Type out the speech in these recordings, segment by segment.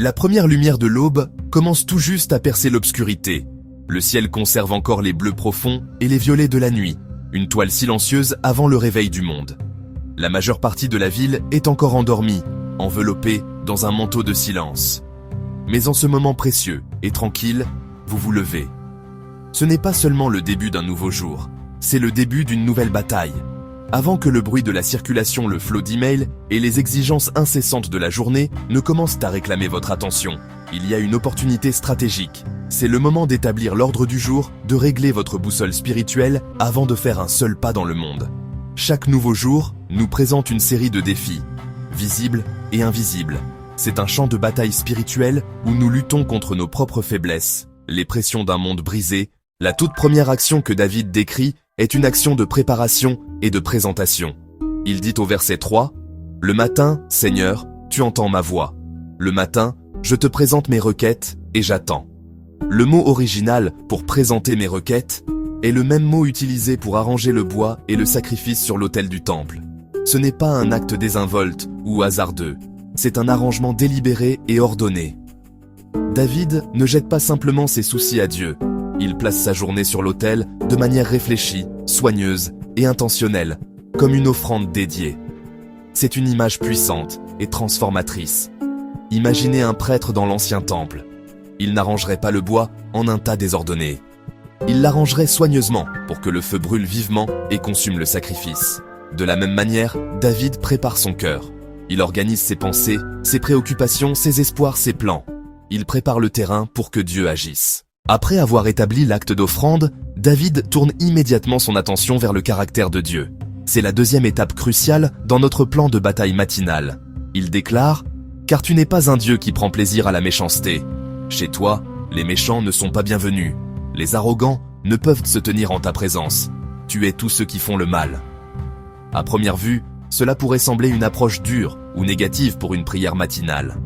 La première lumière de l'aube commence tout juste à percer l'obscurité. Le ciel conserve encore les bleus profonds et les violets de la nuit, une toile silencieuse avant le réveil du monde. La majeure partie de la ville est encore endormie, enveloppée dans un manteau de silence. Mais en ce moment précieux et tranquille, vous vous levez. Ce n'est pas seulement le début d'un nouveau jour, c'est le début d'une nouvelle bataille. Avant que le bruit de la circulation, le flot d'emails et les exigences incessantes de la journée ne commencent à réclamer votre attention, il y a une opportunité stratégique. C'est le moment d'établir l'ordre du jour, de régler votre boussole spirituelle avant de faire un seul pas dans le monde. Chaque nouveau jour nous présente une série de défis, visibles et invisibles. C'est un champ de bataille spirituelle où nous luttons contre nos propres faiblesses, les pressions d'un monde brisé. La toute première action que David décrit est une action de préparation et de présentation. Il dit au verset 3, « Le matin, Seigneur, tu entends ma voix. Le matin, je te présente mes requêtes et j'attends. » Le mot original pour présenter mes requêtes est le même mot utilisé pour arranger le bois et le sacrifice sur l'autel du temple. Ce n'est pas un acte désinvolte ou hasardeux, c'est un arrangement délibéré et ordonné. David ne jette pas simplement ses soucis à Dieu, il place sa journée sur l'autel de manière réfléchie, soigneuse et intentionnelle, comme une offrande dédiée. C'est une image puissante et transformatrice. Imaginez un prêtre dans l'ancien temple. Il n'arrangerait pas le bois en un tas désordonné. Il l'arrangerait soigneusement pour que le feu brûle vivement et consume le sacrifice. De la même manière, David prépare son cœur. Il organise ses pensées, ses préoccupations, ses espoirs, ses plans. Il prépare le terrain pour que Dieu agisse. Après avoir établi l'acte d'offrande, David tourne immédiatement son attention vers le caractère de Dieu. C'est la deuxième étape cruciale dans notre plan de bataille matinale. Il déclare « Car tu n'es pas un Dieu qui prend plaisir à la méchanceté. Chez toi, les méchants ne sont pas bienvenus. Les arrogants ne peuvent se tenir en ta présence. Tu es tous ceux qui font le mal. » À première vue, cela pourrait sembler une approche dure ou négative pour une prière matinale.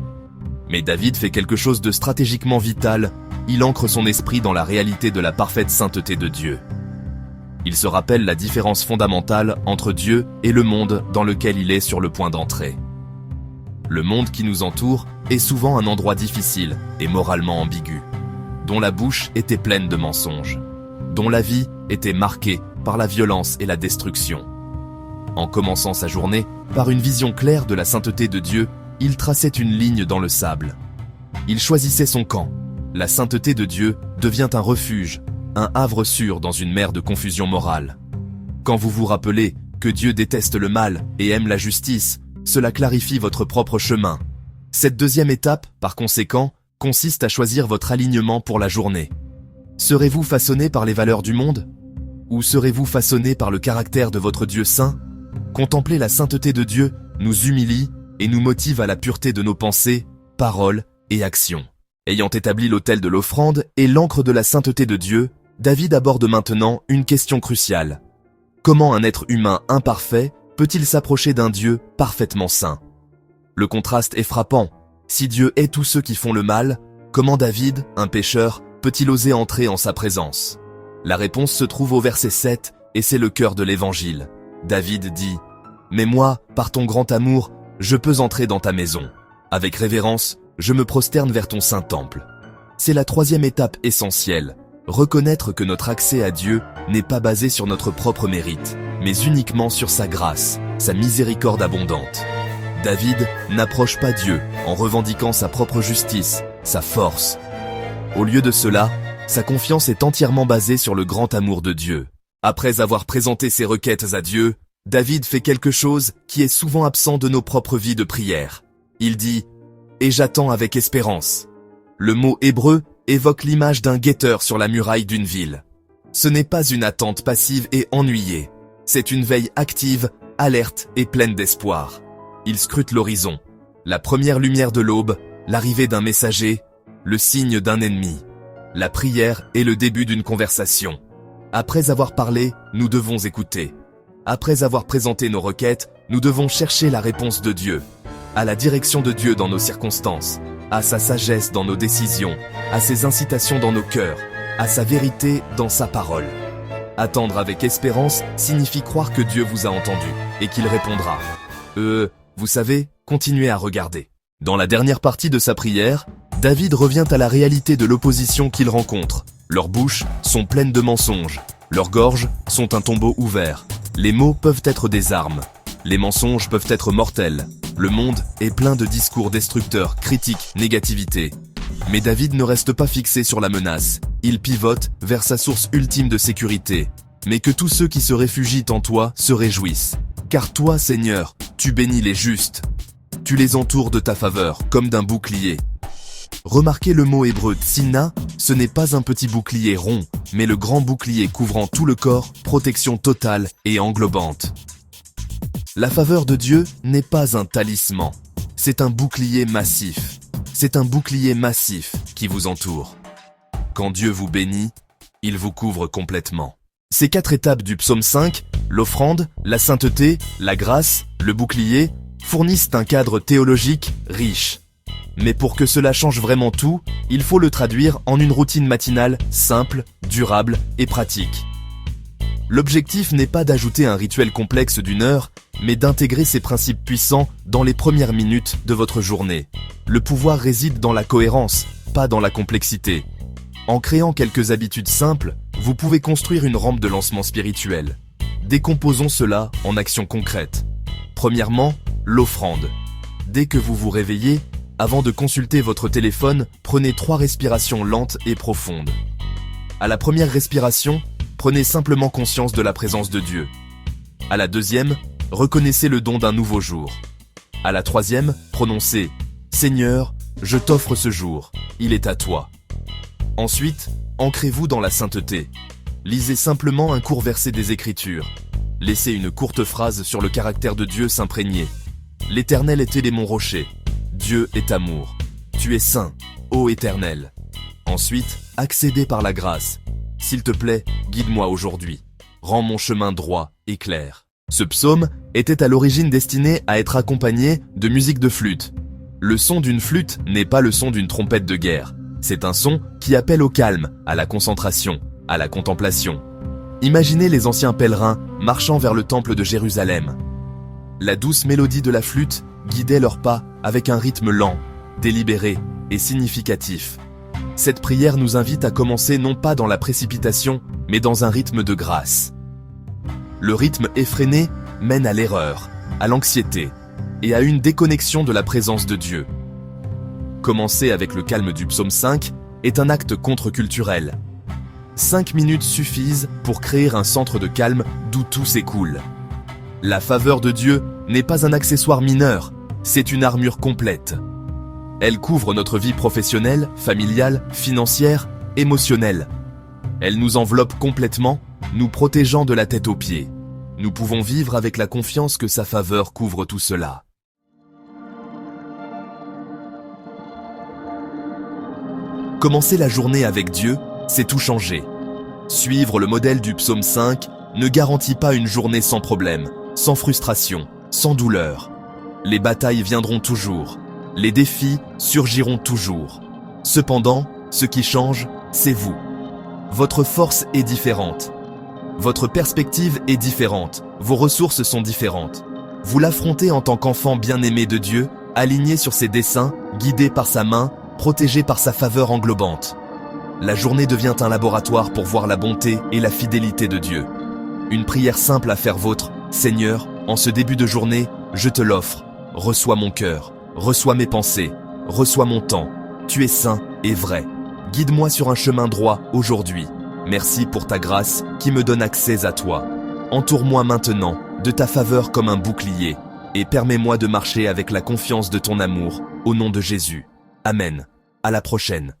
Mais David fait quelque chose de stratégiquement vital, il ancre son esprit dans la réalité de la parfaite sainteté de Dieu. Il se rappelle la différence fondamentale entre Dieu et le monde dans lequel il est sur le point d'entrer. Le monde qui nous entoure est souvent un endroit difficile et moralement ambigu, dont la bouche était pleine de mensonges, dont la vie était marquée par la violence et la destruction. En commençant sa journée par une vision claire de la sainteté de Dieu, il traçait une ligne dans le sable. Il choisissait son camp. La sainteté de Dieu devient un refuge, un havre sûr dans une mer de confusion morale. Quand vous vous rappelez que Dieu déteste le mal et aime la justice, cela clarifie votre propre chemin. Cette deuxième étape, par conséquent, consiste à choisir votre alignement pour la journée. Serez-vous façonné par les valeurs du monde? Ou serez-vous façonné par le caractère de votre Dieu saint? Contempler la sainteté de Dieu nous humilie et nous motive à la pureté de nos pensées, paroles et actions. Ayant établi l'autel de l'offrande et l'ancre de la sainteté de Dieu, David aborde maintenant une question cruciale. Comment un être humain imparfait peut-il s'approcher d'un Dieu parfaitement saint? Le contraste est frappant. Si Dieu est tous ceux qui font le mal, comment David, un pécheur, peut-il oser entrer en sa présence? La réponse se trouve au verset 7 et c'est le cœur de l'évangile. David dit « Mais moi, par ton grand amour, je peux entrer dans ta maison. Avec révérence, je me prosterne vers ton saint temple. » C'est la troisième étape essentielle. Reconnaître que notre accès à Dieu n'est pas basé sur notre propre mérite, mais uniquement sur sa grâce, sa miséricorde abondante. David n'approche pas Dieu en revendiquant sa propre justice, sa force. Au lieu de cela, sa confiance est entièrement basée sur le grand amour de Dieu. Après avoir présenté ses requêtes à Dieu, David fait quelque chose qui est souvent absent de nos propres vies de prière. Il dit « Et j'attends avec espérance ». Le mot hébreu évoque l'image d'un guetteur sur la muraille d'une ville. Ce n'est pas une attente passive et ennuyée. C'est une veille active, alerte et pleine d'espoir. Il scrute l'horizon. La première lumière de l'aube, l'arrivée d'un messager, le signe d'un ennemi. La prière est le début d'une conversation. Après avoir parlé, nous devons écouter. Après avoir présenté nos requêtes, nous devons chercher la réponse de Dieu, à la direction de Dieu dans nos circonstances, à sa sagesse dans nos décisions, à ses incitations dans nos cœurs, à sa vérité dans sa parole. Attendre avec espérance signifie croire que Dieu vous a entendu et qu'il répondra. Vous savez, continuez à regarder. Dans la dernière partie de sa prière, David revient à la réalité de l'opposition qu'il rencontre. Leurs bouches sont pleines de mensonges, leurs gorges sont un tombeau ouvert. Les mots peuvent être des armes, les mensonges peuvent être mortels. Le monde est plein de discours destructeurs, critiques, négativité. Mais David ne reste pas fixé sur la menace, il pivote vers sa source ultime de sécurité. Mais que tous ceux qui se réfugient en toi se réjouissent. Car toi, Seigneur, tu bénis les justes. Tu les entoures de ta faveur, comme d'un bouclier. Remarquez le mot hébreu tsina, ce n'est pas un petit bouclier rond, mais le grand bouclier couvrant tout le corps, protection totale et englobante. La faveur de Dieu n'est pas un talisman, c'est un bouclier massif. C'est un bouclier massif qui vous entoure. Quand Dieu vous bénit, il vous couvre complètement. Ces 4 étapes du psaume 5, l'offrande, la sainteté, la grâce, le bouclier, fournissent un cadre théologique riche. Mais pour que cela change vraiment tout, il faut le traduire en une routine matinale simple, durable et pratique. L'objectif n'est pas d'ajouter un rituel complexe d'1 heure, mais d'intégrer ces principes puissants dans les premières minutes de votre journée. Le pouvoir réside dans la cohérence, pas dans la complexité. En créant quelques habitudes simples, vous pouvez construire une rampe de lancement spirituel. Décomposons cela en actions concrètes. Premièrement, l'offrande. Dès que vous vous réveillez, avant de consulter votre téléphone, prenez 3 respirations lentes et profondes. À la première respiration, prenez simplement conscience de la présence de Dieu. À la deuxième, reconnaissez le don d'un nouveau jour. À la troisième, prononcez « Seigneur, je t'offre ce jour, il est à toi ». Ensuite, ancrez-vous dans la sainteté. Lisez simplement un court verset des Écritures. Laissez une courte phrase sur le caractère de Dieu s'imprégner. L'Éternel était mon rocher. Dieu est amour. Tu es saint, ô Éternel. Ensuite, accédez par la grâce. S'il te plaît, guide-moi aujourd'hui. Rends mon chemin droit et clair. Ce psaume était à l'origine destiné à être accompagné de musique de flûte. Le son d'une flûte n'est pas le son d'une trompette de guerre. C'est un son qui appelle au calme, à la concentration, à la contemplation. Imaginez les anciens pèlerins marchant vers le temple de Jérusalem. La douce mélodie de la flûte guidait leurs pas avec un rythme lent, délibéré et significatif. Cette prière nous invite à commencer non pas dans la précipitation, mais dans un rythme de grâce. Le rythme effréné mène à l'erreur, à l'anxiété et à une déconnexion de la présence de Dieu. Commencer avec le calme du psaume 5 est un acte contre-culturel. 5 minutes suffisent pour créer un centre de calme d'où tout s'écoule. La faveur de Dieu n'est pas un accessoire mineur, c'est une armure complète. Elle couvre notre vie professionnelle, familiale, financière, émotionnelle. Elle nous enveloppe complètement, nous protégeant de la tête aux pieds. Nous pouvons vivre avec la confiance que sa faveur couvre tout cela. Commencer la journée avec Dieu, c'est tout changer. Suivre le modèle du psaume 5 ne garantit pas une journée sans problème, sans frustration, sans douleur. Les batailles viendront toujours, les défis surgiront toujours. Cependant, ce qui change, c'est vous. Votre force est différente. Votre perspective est différente, vos ressources sont différentes. Vous l'affrontez en tant qu'enfant bien-aimé de Dieu, aligné sur ses desseins, guidé par sa main, protégé par sa faveur englobante. La journée devient un laboratoire pour voir la bonté et la fidélité de Dieu. Une prière simple à faire vôtre, Seigneur, en ce début de journée, je te l'offre. Reçois mon cœur, reçois mes pensées, reçois mon temps. Tu es saint et vrai. Guide-moi sur un chemin droit aujourd'hui. Merci pour ta grâce qui me donne accès à toi. Entoure-moi maintenant de ta faveur comme un bouclier et permets-moi de marcher avec la confiance de ton amour, au nom de Jésus. Amen. À la prochaine.